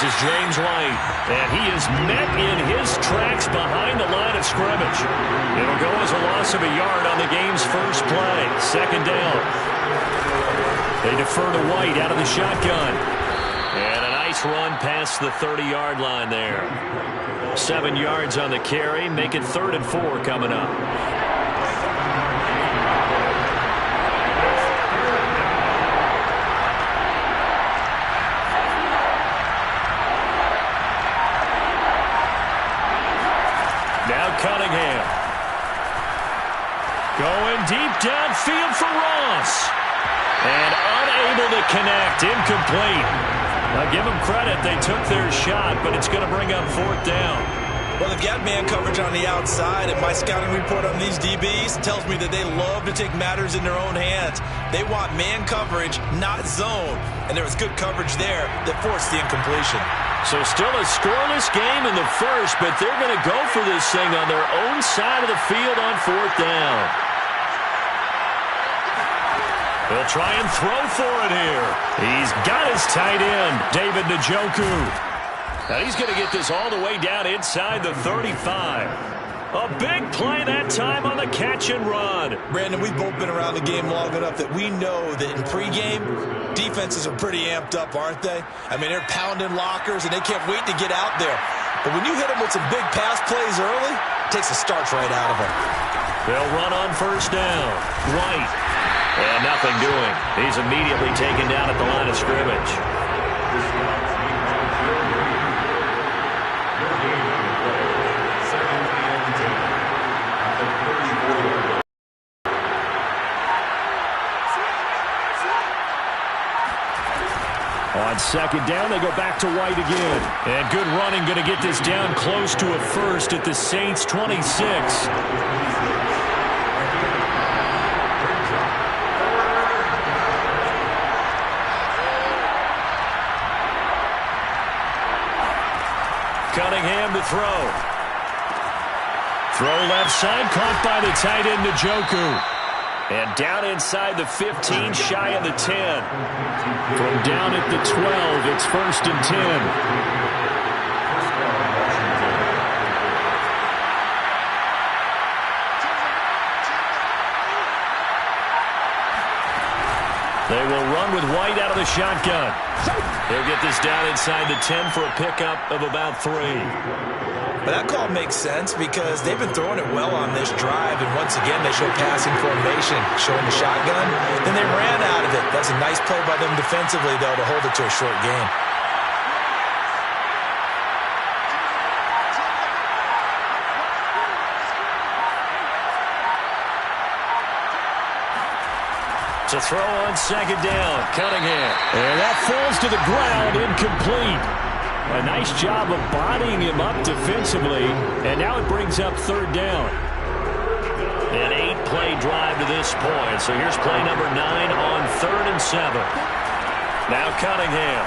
is James White, and he is met in his tracks behind the line of scrimmage. It'll go as a loss of a yard on the game's first play. Second down. They defer to White out of the shotgun. And a nice run past the 30-yard line there. 7 yards on the carry, make it 3rd and 4 coming up. Cunningham. Going deep downfield for Ross. And unable to connect. Incomplete. I'll give them credit. They took their shot, but it's going to bring up 4th down. Well, they've got man coverage on the outside, and my scouting report on these DBs tells me that they love to take matters in their own hands. They want man coverage, not zone. And there was good coverage there that forced the incompletion. So still a scoreless game in the first, but they're going to go for this thing on their own side of the field on 4th down. They'll try and throw for it here. He's got his tight end, David Njoku. Now he's going to get this all the way down inside the 35. A big play that time on the catch and run. Brandon, we've both been around the game long enough that we know that in pregame, defenses are pretty amped up, aren't they? I mean, they're pounding lockers, and they can't wait to get out there. But when you hit them with some big pass plays early, it takes the starch right out of them. They'll run on 1st down. White. And nothing doing. He's immediately taken down at the line of scrimmage. On 2nd down, they go back to White again. And good running, going to get this down close to a first at the Saints' 26. Cunningham to throw. Throw left side, caught by the tight end Njoku. And down inside the 15, shy of the 10. From down at the 12, it's 1st and 10. They will run with White out of the shotgun. They'll get this down inside the 10 for a pickup of about 3. But that call makes sense because they've been throwing it well on this drive, and once again they show passing formation, showing the shotgun. Then they ran out of it. That's a nice play by them defensively, though, to hold it to a short game. To throw on 2nd down, Cunningham. And that falls to the ground, incomplete. A nice job of bodying him up defensively, and now it brings up 3rd down. An 8-play drive to this point, so here's play number 9 on 3rd and 7. Now Cunningham.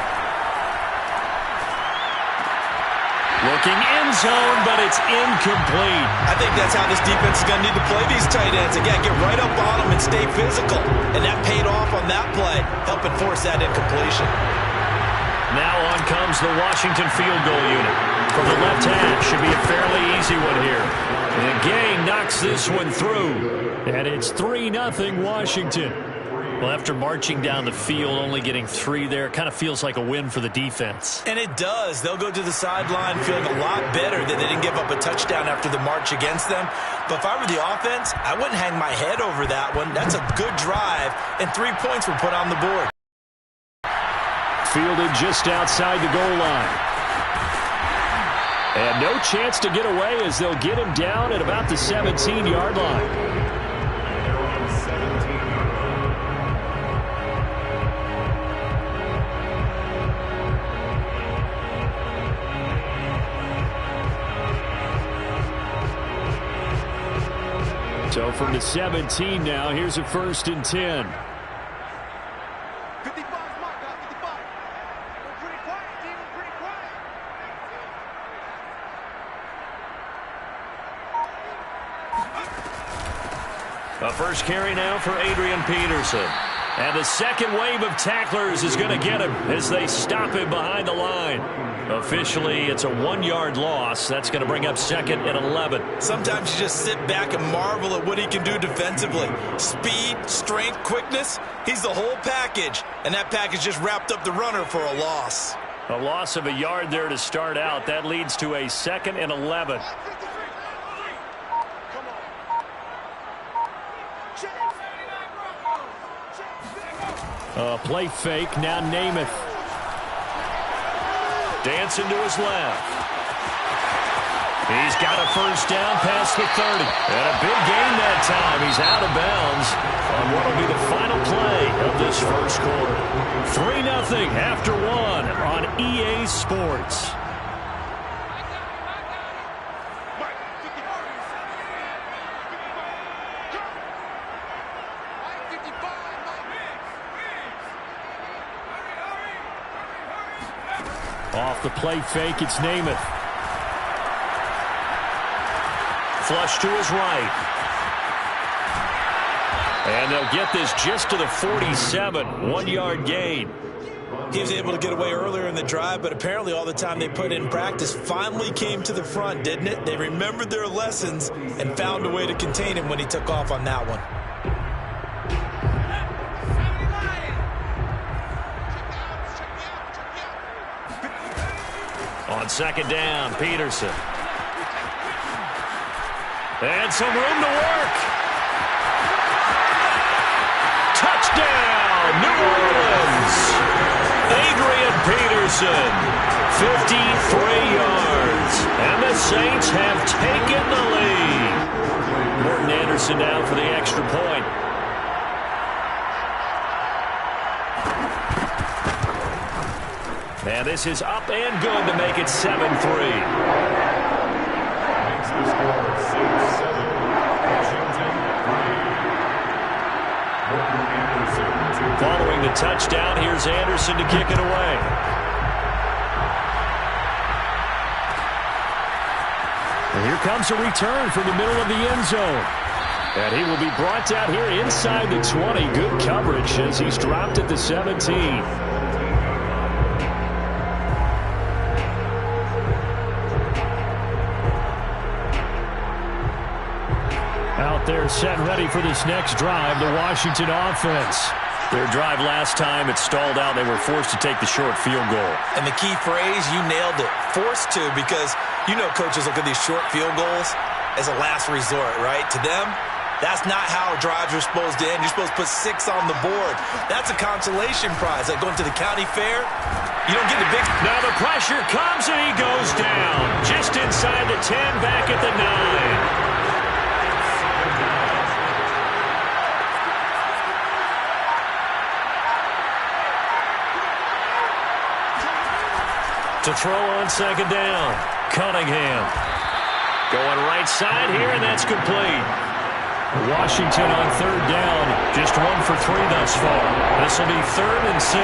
Looking end zone, but it's incomplete. I think that's how this defense is going to need to play these tight ends. Again, get right up on them and stay physical. And that paid off on that play, helping force that incompletion. Now on comes the Washington field goal unit. From the left half, should be a fairly easy one here. And Gang knocks this one through. And it's 3-0 Washington. Well, after marching down the field, only getting 3 there, kind of feels like a win for the defense. And it does. They'll go to the sideline feeling a lot better that they didn't give up a touchdown after the march against them. But if I were the offense, I wouldn't hang my head over that one. That's a good drive, and 3 points were put on the board. Fielded just outside the goal line. And no chance to get away as they'll get him down at about the 17-yard line. So from the 17 now, here's a 1st and 10. A first carry now for Adrian Peterson. And the second wave of tacklers is going to get him as they stop him behind the line. Officially, it's a 1-yard loss. That's going to bring up second and 11. Sometimes you just sit back and marvel at what he can do defensively. Speed, strength, quickness. He's the whole package. And that package just wrapped up the runner for a loss. A loss of a yard there to start out. That leads to a second and 11. Play fake, now Namath. Dancing to his left. He's got a first down past the 30. And a big gain that time. He's out of bounds on what will be the final play of this first quarter. 3-0 after 1 on EA Sports. Off the play fake, it's Namath. Flush to his right. And they'll get this just to the 47. 1-yard gain. He was able to get away earlier in the drive, but apparently all the time they put in practice finally came to the front, didn't it? They remembered their lessons and found a way to contain him when he took off on that one. On second down, Peterson. And some room to work. Touchdown, New Orleans. Adrian Peterson, 53 yards. And the Saints have taken the lead. Morton Anderson down for the extra point. And this is up and good to make it 7-3. Following the touchdown, here's Anderson to kick it away. And here comes a return from the middle of the end zone. And he will be brought down here inside the 20. Good coverage as he's dropped at the 17. They're set and ready for this next drive, the Washington offense. Their drive last time, it stalled out. They were forced to take the short field goal. And the key phrase, you nailed it, forced to, because you know coaches look at these short field goals as a last resort, right? To them, that's not how drives are supposed to end. You're supposed to put 6 on the board. That's a consolation prize. Like going to the county fair, you don't get the big... Now the pressure comes and he goes down. Just inside the 10, back at the 9. To throw on second down. Cunningham. Going right side here, and that's complete. Washington on third down. Just 1 for 3 thus far. This will be 3rd and 6.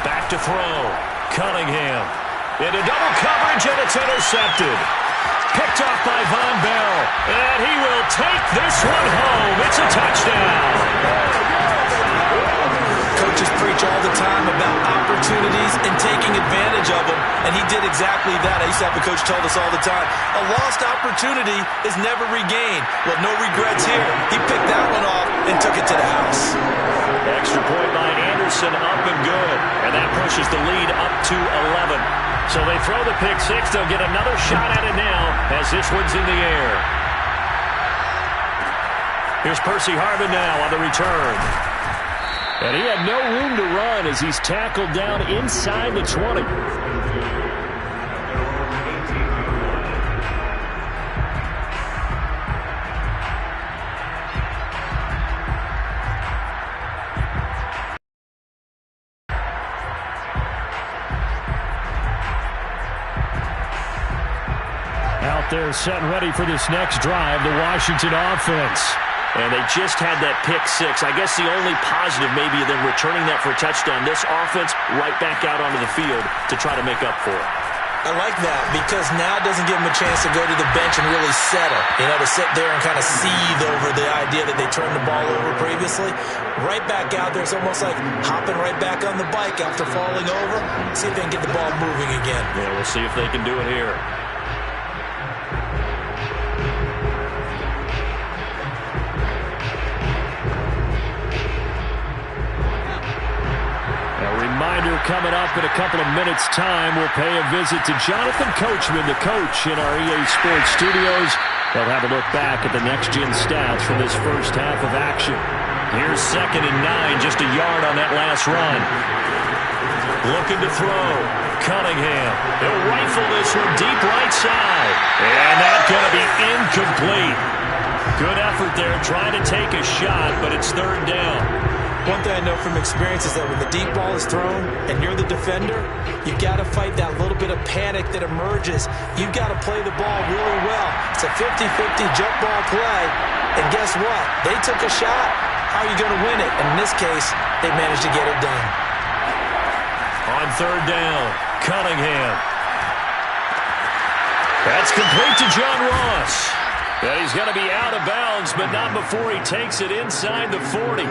Back to throw. Cunningham. Into double coverage, and it's intercepted. Picked off by Von Bell. And he will take this one home. It's a touchdown. Coaches preach all the time about opportunities and taking advantage of them, and he did exactly that. I used to have a coach tell us all the time, a lost opportunity is never regained. Well, no regrets here. He picked that one off and took it to the house. Extra point by Anderson, up and good, and that pushes the lead up to 11. So they throw the pick 6. They'll get another shot at it now as this one's in the air. Here's Percy Harvin now on the return. And he had no room to run as he's tackled down inside the 20. Out there set and ready for this next drive, the Washington offense. And they just had that pick 6. I guess the only positive maybe of them returning that for a touchdown. This offense right back out onto the field to try to make up for it. I like that because now it doesn't give him a chance to go to the bench and really settle. To sit there and kind of seethe over the idea that they turned the ball over previously. Right back out there, it's almost like hopping right back on the bike after falling over. See if they can get the ball moving again. Yeah, we'll see if they can do it here. Reminder coming up in a couple of minutes' time. We'll pay a visit to Jonathan Coachman, the coach in our EA Sports studios. They'll have a look back at the next-gen stats from this first half of action. Here's 2nd and 9, just a yard on that last run. Looking to throw. Cunningham. He'll rifle this one deep right side. And that's going to be incomplete. Good effort there trying to take a shot, but it's 3rd down. One thing I know from experience is that when the deep ball is thrown and you're the defender, you've got to fight that little bit of panic that emerges. You've got to play the ball really well. It's a 50-50 jump ball play. And guess what? They took a shot. How are you going to win it? And in this case, they managed to get it done. On 3rd down, Cunningham. That's complete to John Ross. And he's going to be out of bounds, but not before he takes it inside the 40.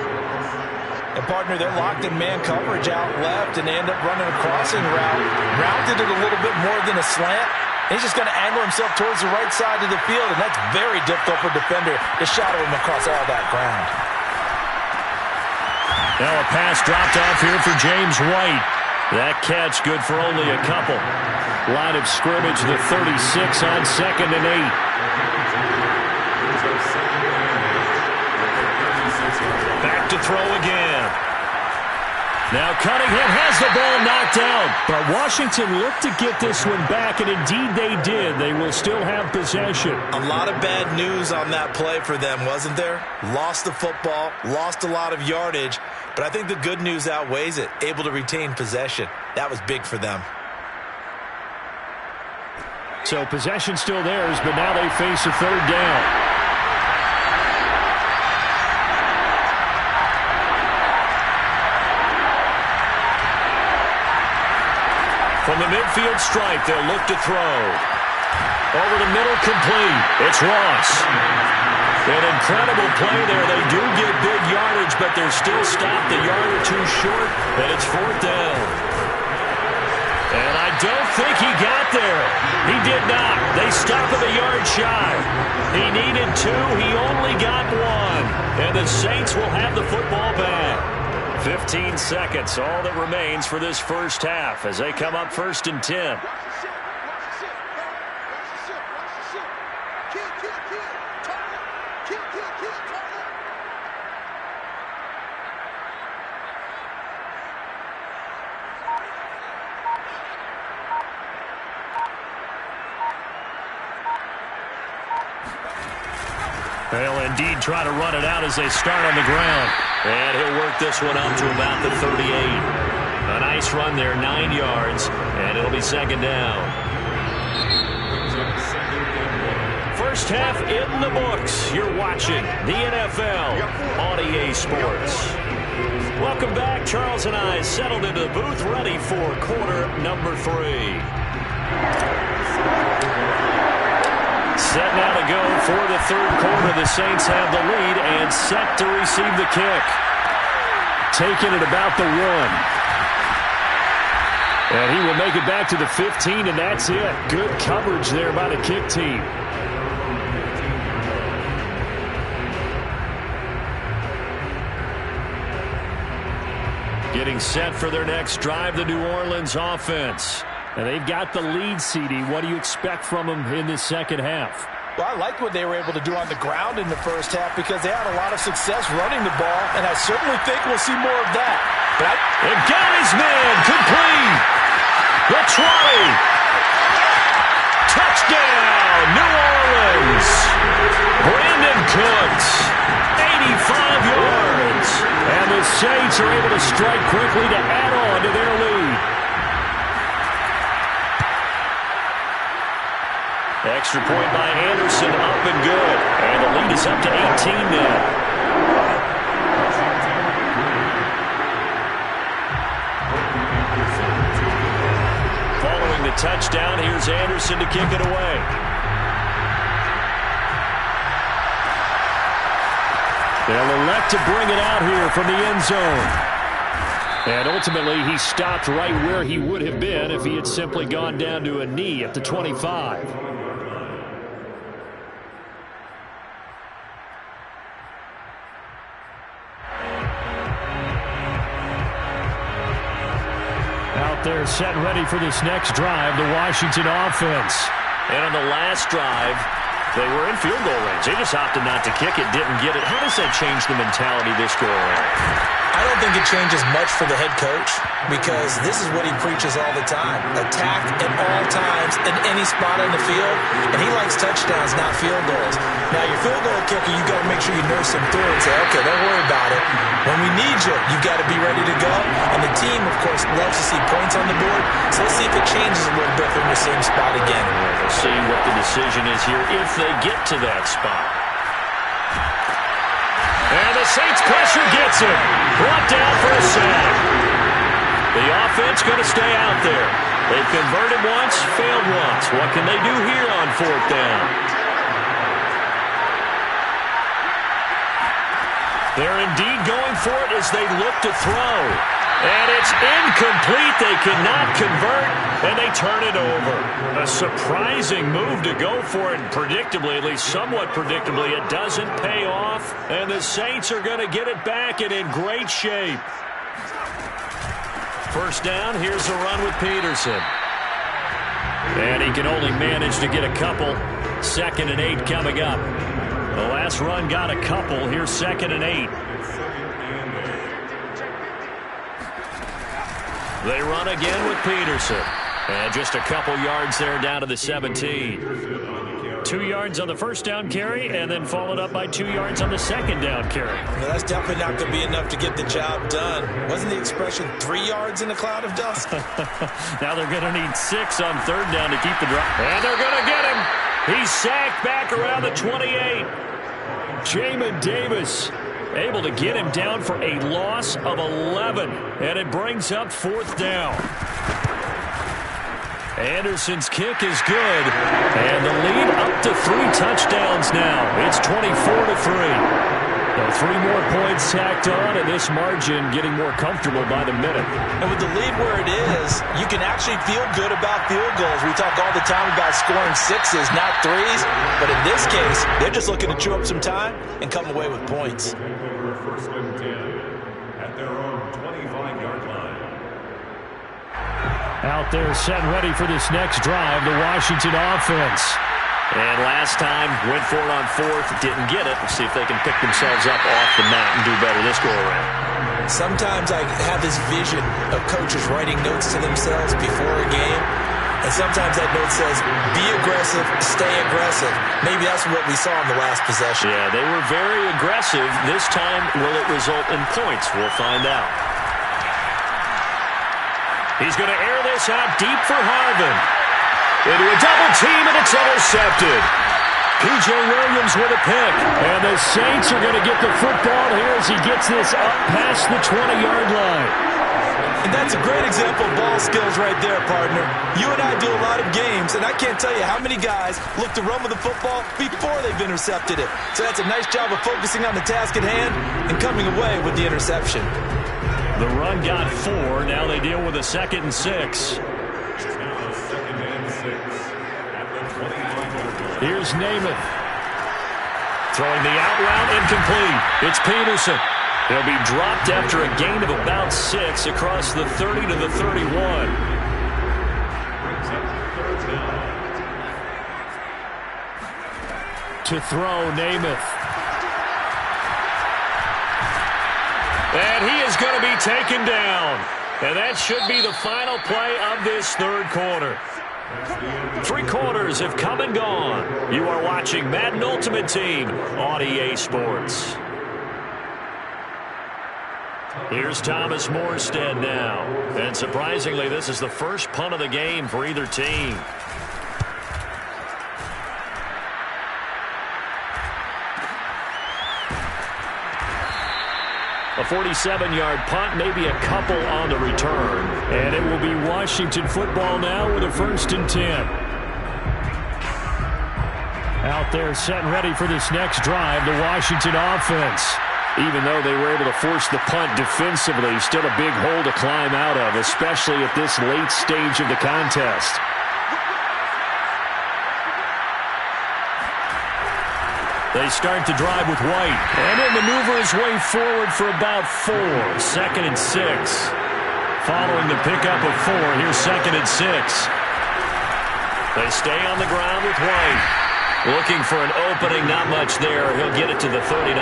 And, partner, they're locked in man coverage out left, and they end up running a crossing route. Rounded it a little bit more than a slant. And he's just going to angle himself towards the right side of the field, and that's very difficult for a defender to shadow him across all that ground. Now a pass dropped off here for James White. That catch good for only a couple. Line of scrimmage, the 36 on 2nd and 8. Back to throw again. Now Cunningham has the ball knocked down. But Washington looked to get this one back, and indeed they did. They will still have possession. A lot of bad news on that play for them, wasn't there? Lost the football, lost a lot of yardage, but I think the good news outweighs it. Able to retain possession. That was big for them. So possession still theirs, but now they face a 3rd down. From the midfield stripe, they'll look to throw. Over the middle, complete. It's Ross. An incredible play there. They do get big yardage, but they're still stopped a yard or 2 short, and it's 4th down. And I don't think he got there. He did not. They stopped him a yard shy. He needed 2. He only got 1. And the Saints will have the football back. 15 seconds, all that remains for this first half as they come up 1st and 10. They'll indeed try to run it out as they start on the ground. And he'll work this one up to about the 38. A nice run there, 9 yards, and it'll be 2nd down. First half in the books. You're watching the NFL on EA Sports. Welcome back. Charles and I settled into the booth, ready for quarter number 3. Set now to go for the 3rd quarter. The Saints have the lead and set to receive the kick. Taking it about the 1. And he will make it back to the 15, and that's it. Good coverage there by the kick team. Getting set for their next drive, the New Orleans offense. And they've got the lead, CD. What do you expect from them in this second half? Well, I liked what they were able to do on the ground in the first half because they had a lot of success running the ball, and I certainly think we'll see more of that. But and got his man complete. The try. Touchdown, New Orleans. Brandon Cooks, 85 yards. And the Saints are able to strike quickly to add on to their lead. Extra point by Anderson, up and good. And the lead is up to 18 now. Following the touchdown. Here's Anderson to kick it away. They'll elect to bring it out here from the end zone. And ultimately, he stopped right where he would have been if he had simply gone down to a knee at the 25. Out there set ready for this next drive, the Washington offense. And on the last drive, they were in field goal range. They just opted not to kick it, didn't get it. How does that change the mentality this go around? I don't think it changes much for the head coach because this is what he preaches all the time. Attack at all times in any spot on the field, and he likes touchdowns, not field goals. Now, your field goal kicker, you got to make sure you nurse him through and say, okay, don't worry about it. When we need you, you've got to be ready to go. And the team, of course, loves to see points on the board, so let's see if it changes a little bit from the same spot again. We'll see what the decision is here if they get to that spot. And the Saints pressure gets him. Brought down for a sack. The offense going to stay out there. They've converted once, failed once. What can they do here on fourth down? They're indeed going for it as they look to throw. And it's incomplete. They cannot convert, and they turn it over. A surprising move to go for it, and predictably, at least somewhat predictably, it doesn't pay off, and the Saints are going to get it back and in great shape. First down, here's the run with Peterson. And he can only manage to get a couple. 2nd and 8 coming up. The last run got a couple. Here's 2nd and 8. They run again with Peterson. And just a couple yards there down to the 17. 2 yards on the first down carry, and then followed up by 2 yards on the second down carry. Well, that's definitely not going to be enough to get the job done. Wasn't the expression 3 yards in a cloud of dust? Now they're going to need 6 on third down to keep the drive. And they're going to get him. He's sacked back around the 28. Jamin Davis able to get him down for a loss of 11. And it brings up fourth down. Anderson's kick is good. And the lead up to 3 touchdowns now. It's 24-3. So 3 more points tacked on, and this margin getting more comfortable by the minute. And with the lead where it is, you can actually feel good about field goals. We talk all the time about scoring 6s, not 3s. But in this case, they're just looking to chew up some time and come away with points. First and 10 at their own 25-yard line. Out there set ready for this next drive, the Washington offense. And last time, went for it on fourth, didn't get it. Let's see if they can pick themselves up off the mat and do better this go-around. Sometimes I have this vision of coaches writing notes to themselves before a game. And sometimes that note says, be aggressive, stay aggressive. Maybe that's what we saw in the last possession. Yeah, they were very aggressive. This time, will it result in points? We'll find out. He's going to air this out deep for Harvin. Into a double team, and it's intercepted. P.J. Williams with a pick. And the Saints are going to get the football here as he gets this up past the 20-yard line. And that's a great example of ball skills right there, partner. You and I do a lot of games, and I can't tell you how many guys look to run with the football before they've intercepted it. So that's a nice job of focusing on the task at hand and coming away with the interception. The run got 4. Now they deal with a 2nd and 6. Here's Namath. Throwing the out route, incomplete. It's Peterson. He'll be dropped after a gain of about 6 across the 30 to the 31. To throw, Namath. And he is going to be taken down. And that should be the final play of this third quarter. 3 quarters have come and gone. You are watching Madden Ultimate Team on EA Sports. Here's Thomas Morstead now. And surprisingly, this is the first punt of the game for either team. A 47-yard punt, maybe a couple on the return. And it will be Washington football now with a 1st and 10. Out there set and ready for this next drive, the Washington offense. Even though they were able to force the punt defensively, still a big hole to climb out of, especially at this late stage of the contest. They start the drive with White, and he'll maneuver his way forward for about 4. 2nd and 6. Following the pickup of 4, here's 2nd and 6. They stay on the ground with White. Looking for an opening, not much there. He'll get it to the 39.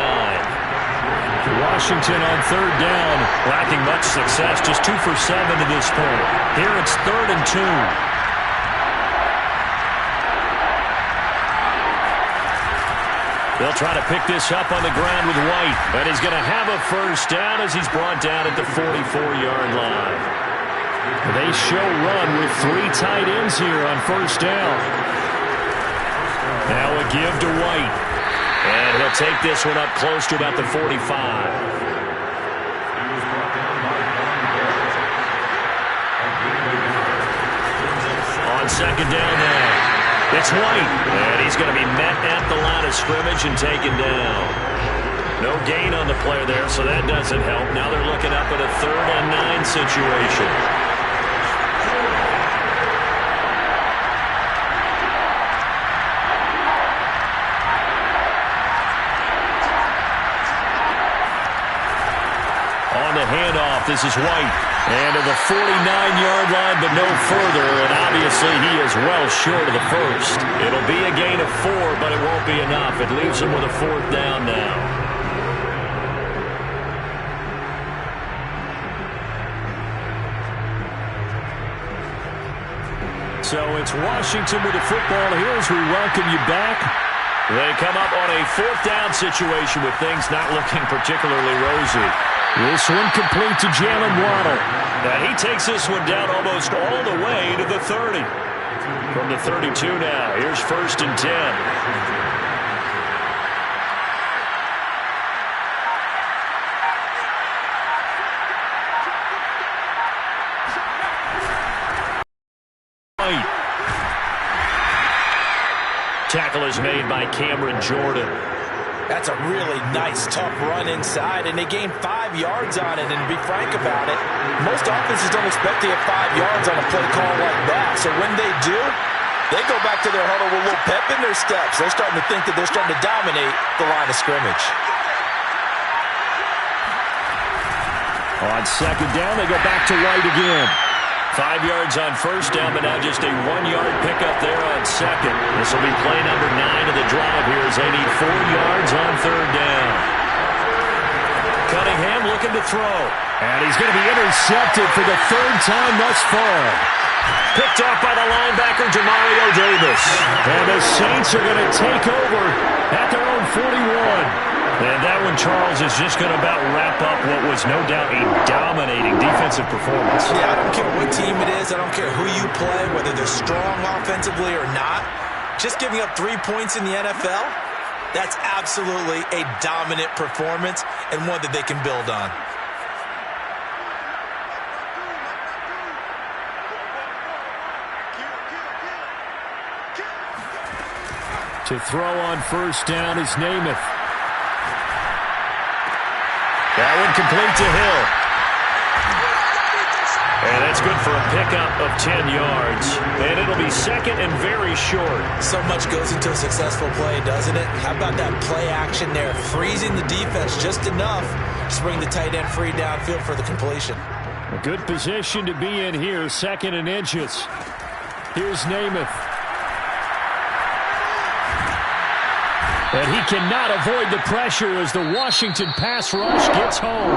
Washington on 3rd down, lacking much success, just 2 for 7 to this point. Here it's 3rd and 2. They'll try to pick this up on the ground with White, and he's going to have a 1st down as he's brought down at the 44-yard line. They show run with 3 tight ends here on 1st down. Now a give to White, and he'll take this one up close to about the 45. On 2nd down now. It's White, and he's going to be met at the line of scrimmage and taken down. No gain on the play there, so that doesn't help. Now they're looking up at a 3rd and 9 situation. On the handoff, this is White. And to the 49-yard line, but no further. And obviously, he is well short of the 1st. It'll be a gain of 4, but it won't be enough. It leaves him with a 4th down now. So it's Washington with the football here as we welcome you back. They come up on a 4th down situation with things not looking particularly rosy. This one complete to Jalen Waddle. And he takes this one down almost all the way to the 30. From the 32 now, here's 1st and 10. Tackle is made by Cameron Jordan. That's a really nice, tough run inside, and they gained 5 yards on it. And to be frank about it, most offenses don't expect to get 5 yards on a play call like that. So when they do, they go back to their huddle with a little pep in their steps. They're starting to think that they're starting to dominate the line of scrimmage. On 2nd down, they go back to White again. 5 yards on 1st down, but now just a 1-yard pickup there on 2nd. This will be play number 9 of the drive here as they need 4 yards on 3rd down. Cunningham looking to throw. And he's going to be intercepted for the 3rd time thus far. Picked off by the linebacker, Demario Davis. And the Saints are going to take over at their own 41. And that one, Charles, is just going to about wrap up what was no doubt a dominating defensive performance. Yeah, I don't care what team it is. I don't care who you play, whether they're strong offensively or not. Just giving up 3 points in the NFL, that's absolutely a dominant performance and one that they can build on. To throw on 1st down is Namath. That one complete to Hill. And that's good for a pickup of 10 yards. And it'll be 2nd and very short. So much goes into a successful play, doesn't it? How about that play action there? Freezing the defense just enough to bring the tight end free downfield for the completion. A good position to be in here, 2nd and inches. Here's Namath. And he cannot avoid the pressure as the Washington pass rush gets home.